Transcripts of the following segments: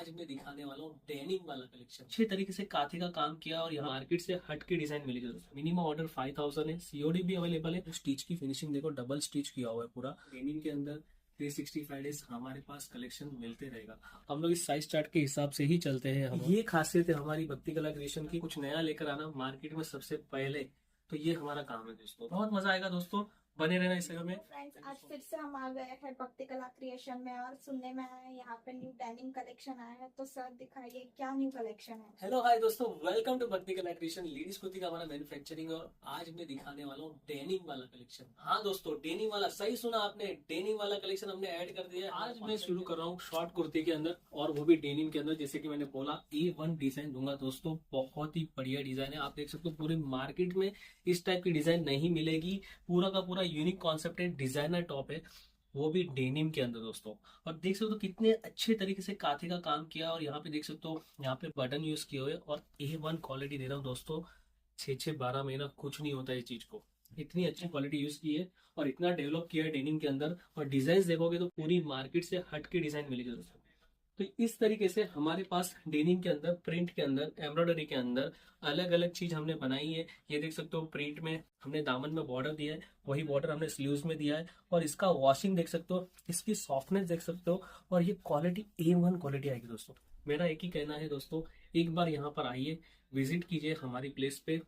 आज मैं दिखाने वाला हूँ डेनिम वाला कलेक्शन। अच्छे तरीके से कांथे का काम किया और यहाँ मार्केट से हट के डिजाइन मिलेगी दोस्तों। मिनिमम ऑर्डर 5000 है, सीओडी भी अवेलेबल है। स्टिच की फिनिशिंग देखो, डबल स्टिच किया हुआ है पूरा। डेनिम के अंदर 365 डेज हमारे पास कलेक्शन मिलते रहेगा। हम लोग इस साइज चार्ट के हिसाब से ही चलते हैं। ये खासियत है हमारी भक्ति कला क्रिएशन की, कुछ नया लेकर आना मार्केट में सबसे पहले। तो ये हमारा काम है दोस्तों, बहुत मजा आएगा दोस्तों, बने रहना इस जगह में। फ्रेंड्स, आज फिर से हम आ गए हैं भक्ति कला क्रिएशन में और सुनने में आया है यहाँ पे न्यू डेनिम कलेक्शन आया है। तो सर दिखाइए क्या न्यू कलेक्शन है। हेलो हाय दोस्तों, वेलकम टू भक्ति कला क्रिएशन। लेडीज कुर्ती का हमारा मैन्युफैक्चरिंग है और आज मैं दिखाने वाला हूँ डेनिम वाला कलेक्शन। हाँ दोस्तों, डेनिम वाला, सही सुना आपने, डेनिम वाला कलेक्शन हमने ऐड कर दिया है। आज मैं शुरू कर रहा हूँ शॉर्ट कुर्ती के अंदर, और वो भी डेनिम के अंदर। जैसे कि मैंने बोला, A1 डिजाइन दूंगा दोस्तों। बहुत ही बढ़िया डिजाइन है, आप देख सकते हो पूरे मार्केट में इस टाइप की डिजाइन नहीं मिलेगी। पूरा का पूरा यूनिक कॉन्सेप्ट है, डिजाइनर टॉप है, वो भी डेनिम के अंदर दोस्तों। और देख सकते हो कितने अच्छे तरीके से कांथे का काम किया, और यहाँ पे देख सकते हो यहाँ पे बटन यूज किए हुए, और A1 क्वालिटी दे रहा हूँ दोस्तों। 6-12 महीना कुछ नहीं होता इस चीज को, इतनी अच्छी क्वालिटी यूज की है और इतना डेवलप किया है डेनिम के अंदर। और डिजाइन देखोगे तो पूरी मार्केट से हट के डिजाइन मिलेगी दोस्तों। तो इस तरीके से हमारे पास डेनिम के अंदर, प्रिंट के अंदर, एम्ब्रॉयडरी के अंदर अलग अलग चीज हमने बनाई है। ये देख सकते हो, प्रिंट में हमने दामन में बॉर्डर दिया है, वही बॉर्डर हमने स्लीव्स में दिया है। और इसका वॉशिंग देख सकते हो, इसकी सॉफ्टनेस देख सकते हो, और ये क्वालिटी A1 क्वालिटी आएगी दोस्तों। मेरा एक ही कहना है दोस्तों, एक बार यहाँ पर आइए, विजिट कीजिए हमारी प्लेस पे,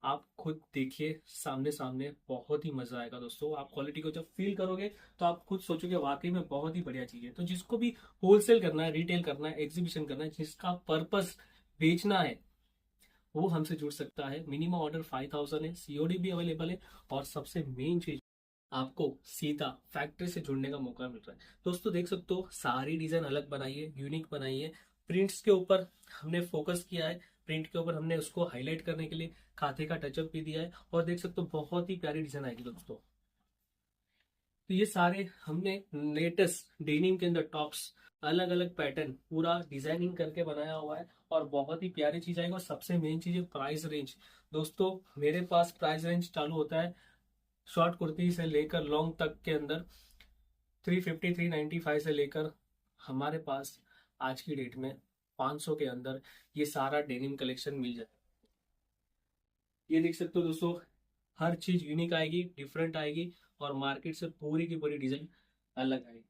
आप खुद देखिए सामने सामने, बहुत ही मजा आएगा दोस्तों। आप क्वालिटी को जब फील करोगे तो आप खुद सोचोगे वाकई में बहुत ही बढ़िया चीज है। तो जिसको भी होलसेल करना है, रिटेल करना है, एग्जीबिशन करना है, जिसका पर्पस बेचना है, वो हमसे जुड़ सकता है। मिनिमम ऑर्डर 5000 है, सीओडी भी अवेलेबल है। और सबसे मेन चीज, आपको सीधा फैक्ट्री से जुड़ने का मौका मिल रहा है दोस्तों। देख सकते हो सारी डिजाइन अलग बनाई है, यूनिक बनाई है। प्रिंट्स के ऊपर हमने फोकस किया है, प्रिंट के ऊपर हमने उसको हाईलाइट करने के लिए खाते का टचअप भी दिया है। और देख सकते हो बहुत ही प्यारी डिजाइन आएगी दोस्तों। तो ये सारे हमने लेटेस्ट डेनिम के अंदर टॉप्स, अलग अलग पैटर्न, पूरा डिजाइनिंग करके बनाया हुआ है। और बहुत ही प्यारी चीज आएगी। और सबसे मेन चीज है प्राइस रेंज दोस्तों। मेरे पास प्राइस रेंज चालू होता है शॉर्ट कुर्ती से लेकर लॉन्ग तक के अंदर 350 395 से लेकर हमारे पास आज की डेट में 500 के अंदर ये सारा डेनिम कलेक्शन मिल जाए। ये देख सकते हो दोस्तों, हर चीज यूनिक आएगी, डिफरेंट आएगी, और मार्केट से पूरी की पूरी डिजाइन अलग आएगी।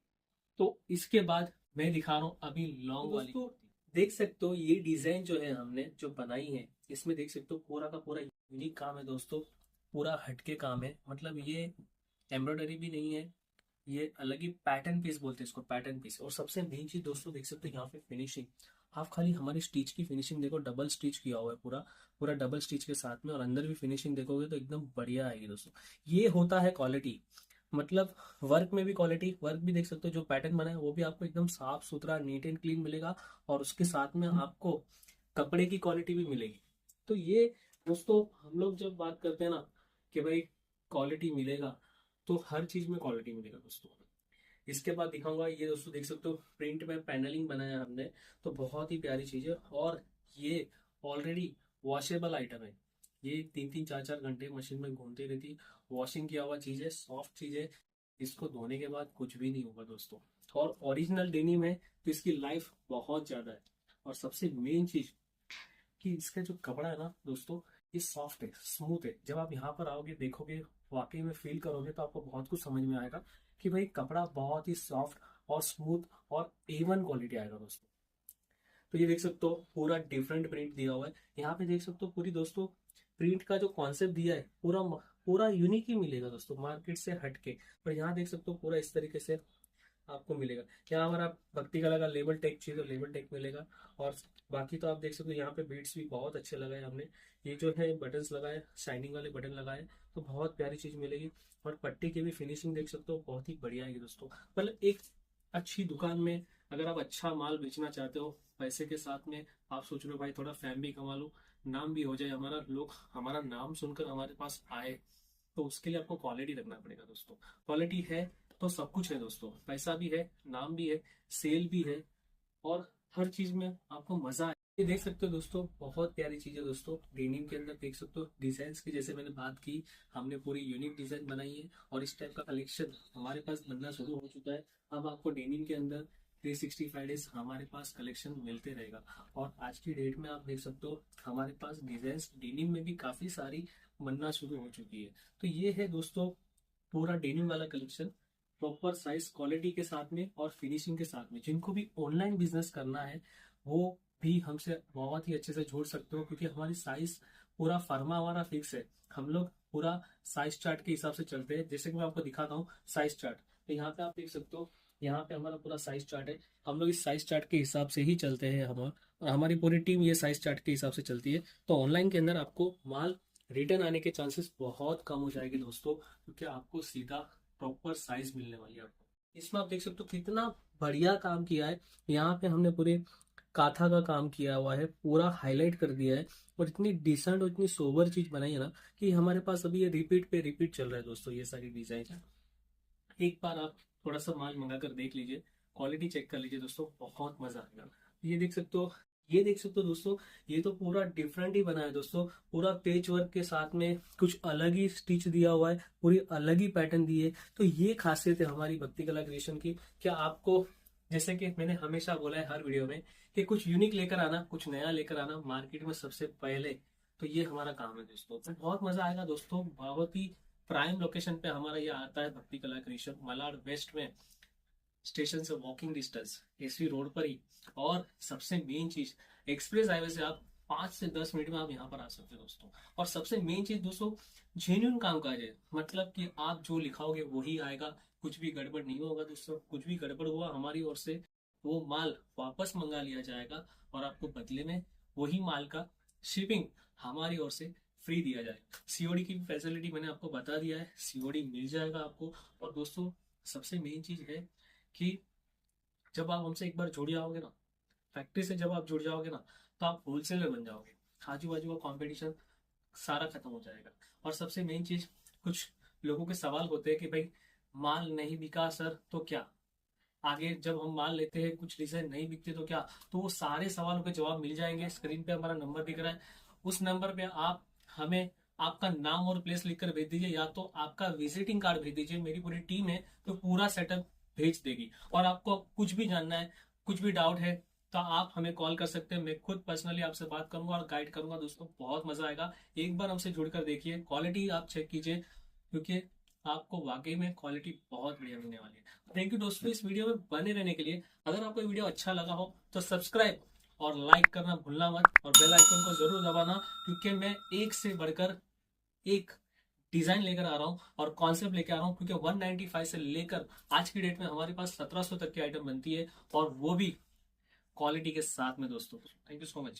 तो इसके बाद मैं दिखा रहा हूँ अभी लॉन्ग वाली कुर्ती। देख सकते हो ये डिजाइन जो है हमने जो बनाई है, इसमें देख सकते हो पूरा का पूरा यूनिक काम है दोस्तों। पूरा हटके काम है, मतलब ये एम्ब्रॉयडरी भी नहीं है, ये अलग ही पैटर्न पीस बोलते हैं इसको, पैटर्न पीस। और सबसे मेन चीज दोस्तों, देख सकते हो यहाँ पे फिनिशिंग। आप खाली हमारी स्टिच की फिनिशिंग देखो, डबल स्टिच किया हुआ है पूरा, पूरा डबल स्टिच के साथ में। और अंदर भी फिनिशिंग देखोगे तो एकदम बढ़िया आएगी दोस्तों। ये होता है क्वालिटी, मतलब वर्क में भी क्वालिटी। वर्क भी देख सकते हो, जो पैटर्न बना है वो भी आपको एकदम साफ सुथरा, नीट एंड क्लीन मिलेगा। और उसके साथ में आपको कपड़े की क्वालिटी भी मिलेगी। तो ये दोस्तों, हम लोग जब बात करते हैं ना कि भाई क्वालिटी मिलेगा, तो हर चीज में क्वालिटी मिलेगा दोस्तों। इसके बाद दिखाऊंगा, ये दोस्तों देख सकते हो प्रिंट में पैनलिंग बनाया हमने, तो बहुत ही प्यारी चीज है। और ये ऑलरेडी वॉशेबल आइटम है, ये 3-3 4-4 घंटे मशीन में घूमती रहती, वॉशिंग किया हुआ चीज है, सॉफ्ट चीज है। इसको धोने के बाद कुछ भी नहीं होगा दोस्तों। और ओरिजिनल डेनिम है, तो इसकी लाइफ बहुत ज्यादा है। और सबसे मेन चीज कि इसका जो कपड़ा है ना दोस्तों, ये सॉफ्ट है, स्मूथ है। जब आप यहाँ पर आओगे, देखोगे, वाकई में फील करोगे, तो आपको बहुत कुछ समझ में आएगा कि भाई कपड़ा बहुत ही सॉफ्ट और स्मूथ और A1 क्वालिटी आएगा दोस्तों। तो ये देख सकते हो पूरा डिफरेंट प्रिंट दिया हुआ है। यहाँ पे देख सकते हो पूरी दोस्तों, प्रिंट का जो कॉन्सेप्ट दिया है पूरा पूरा यूनिक ही मिलेगा दोस्तों, मार्केट से हटके। पर यहाँ देख सकते हो पूरा इस तरीके से आपको मिलेगा। यहाँ अगर आप भक्ति कला का लेबल टेक चाहिए तो लेबल टेक मिलेगा। और बाकी तो आप देख सकते हो यहाँ पे बीट्स भी बहुत अच्छे लगाए हमने। ये जो है बटन्स लगाए, शाइनिंग वाले बटन लगाए, तो बहुत प्यारी चीज मिलेगी। और पट्टी की भी फिनिशिंग देख सकते हो, बहुत ही बढ़िया है दोस्तों। मतलब एक अच्छी दुकान में अगर आप अच्छा माल बेचना चाहते हो, पैसे के साथ में आप सोच रहे हो भाई थोड़ा फैम भी कमा लो, नाम भी हो जाए हमारा, लोग हमारा नाम सुनकर हमारे पास आए, तो उसके लिए आपको क्वालिटी रखना पड़ेगा दोस्तों। क्वालिटी है तो सब कुछ है दोस्तों, पैसा भी है, नाम भी है, सेल भी है, और हर चीज में आपको मजा है। ये देख सकते हो दोस्तों, बहुत प्यारी चीज है दोस्तों। डेनिम के अंदर देख सकते हो डिजाइन की, जैसे मैंने बात की, हमने पूरी यूनिक डिजाइन बनाई है। और इस टाइप का कलेक्शन हमारे पास बनना शुरू हो चुका है। अब आपको डेनिम के अंदर 365 डेज हमारे पास कलेक्शन मिलते रहेगा। और आज की डेट में आप देख सकते हो हमारे पास डिजाइन डेनिम में भी काफी सारी बनना शुरू हो चुकी है। तो ये है दोस्तों पूरा डेनिम वाला कलेक्शन, प्रॉपर साइज क्वालिटी के साथ में और फिनिशिंग के साथ में। जिनको भी ऑनलाइन बिजनेस करना है वो भी हमसे बहुत ही अच्छे से जोड़ सकते हो, क्योंकि हमारी साइज पूरा फर्मा हमारा फिक्स है। हम लोग पूरा साइज चार्ट के हिसाब से चलते हैं। जैसे कि मैं आपको दिखाता हूँ साइज चार्ट, तो यहाँ पे आप देख सकते हो, यहाँ पे हमारा पूरा साइज चार्ट है। हम लोग इस साइज चार्ट के हिसाब से ही चलते हैं हम, और हमारी पूरी टीम ये साइज चार्ट के हिसाब से चलती है। तो ऑनलाइन के अंदर आपको माल रिटर्न आने के चांसेस बहुत कम हो जाएंगे दोस्तों, क्योंकि आपको सीधा प्रॉपर साइज मिलने वाली है आपको। इसमें आप देख सकते हो कितना बढ़िया काम किया है। यहाँ पे हमने पूरे काथा का काम किया हुआ है, पूरा हाईलाइट कर दिया है, और इतनी डिसेंट और इतनी सोबर चीज बनाई है ना कि हमारे पास अभी ये रिपीट पे रिपीट चल रहा है दोस्तों। ये सारी डिजाइन एक बार आप थोड़ा सा माल मंगा कर देख लीजिए, क्वालिटी चेक कर लीजिए दोस्तों, बहुत मजा आएगा। ये देख सकते हो, ये देख सकते हो दोस्तों, ये तो पूरा डिफरेंट ही बना है दोस्तों। पूरा पेच वर्क के साथ में कुछ अलग ही स्टिच दिया हुआ है, पूरी अलग ही पैटर्न दी है। तो ये खासियत है हमारी भक्ति कला क्रिएशन की। क्या आपको, जैसे कि मैंने हमेशा बोला है हर वीडियो में, कि कुछ यूनिक लेकर आना, कुछ नया लेकर आना मार्केट में सबसे पहले, तो ये हमारा काम है दोस्तों। तो बहुत मजा आएगा दोस्तों। बहुत ही प्राइम लोकेशन पे हमारा ये आता है भक्ति कला क्रिएशन, मलाड वेस्ट में, स्टेशन से वॉकिंग डिस्टेंस, एसवी रोड पर ही। और सबसे मेन चीज, एक्सप्रेस हाईवे से आप 5 से 10 मिनट में आप यहाँ पर आ सकते हो दोस्तों। और सबसे मेन चीज दोस्तों, जेन्युइन काम काज है, मतलब कि आप जो लिखाओगे वही आएगा, कुछ भी गड़बड़ नहीं होगा दोस्तों। कुछ भी गड़बड़ हुआ हमारी ओर से वो माल वापस मंगा लिया जाएगा, और आपको बदले में वही माल का शिपिंग हमारी ओर से फ्री दिया जाए। सीओडी की फैसिलिटी मैंने आपको बता दिया है, सीओडी मिल जाएगा आपको। और दोस्तों सबसे मेन चीज है कि जब आप हमसे एक बार जुड़ जाओगे ना, फैक्ट्री से जब आप जुड़ जाओगे ना, तो आप होलसेलर बन जाओगे। आजू बाजू का कंपटीशन सारा खत्म हो जाएगा। और सबसे मेन चीज, कुछ लोगों के सवाल होते हैं कि भाई माल नहीं बिका सर तो क्या, आगे जब हम माल लेते हैं कुछ डिजाइन नहीं बिकते तो क्या। तो वो सारे सवालों के जवाब मिल जाएंगे। स्क्रीन पे हमारा नंबर दिख रहा है, उस नंबर पे आप हमें आपका नाम और प्लेस लिखकर भेज दीजिए, या तो आपका विजिटिंग कार्ड भेज दीजिए। मेरी पूरी टीम है तो पूरा सेटअप भेज देगी। और आपको कुछ भी जानना है, कुछ भी डाउट है, तो आप हमें कॉल कर सकते हैं। मैं खुद पर्सनली आपसे बात करूंगा और गाइड करूंगा दोस्तों। बहुत मजा आएगा। एक बार हमसे जुड़कर देखिए, क्वालिटी आप चेक कीजिए, क्योंकि आपको वाकई में क्वालिटी बहुत बढ़िया मिलने वाली है। थैंक यू दोस्तों इस वीडियो में बने रहने के लिए। अगर आपको वीडियो अच्छा लगा हो तो सब्सक्राइब और लाइक करना भूलना मत, और बेल आइकन को जरूर दबाना, क्योंकि मैं एक से बढ़कर एक डिजाइन लेकर आ रहा हूँ और कॉन्सेप्ट लेकर आ रहा हूँ। क्योंकि 195 से लेकर आज की डेट में हमारे पास 1700 तक की आइटम बनती है, और वो भी क्वालिटी के साथ में दोस्तों। Thank you so much.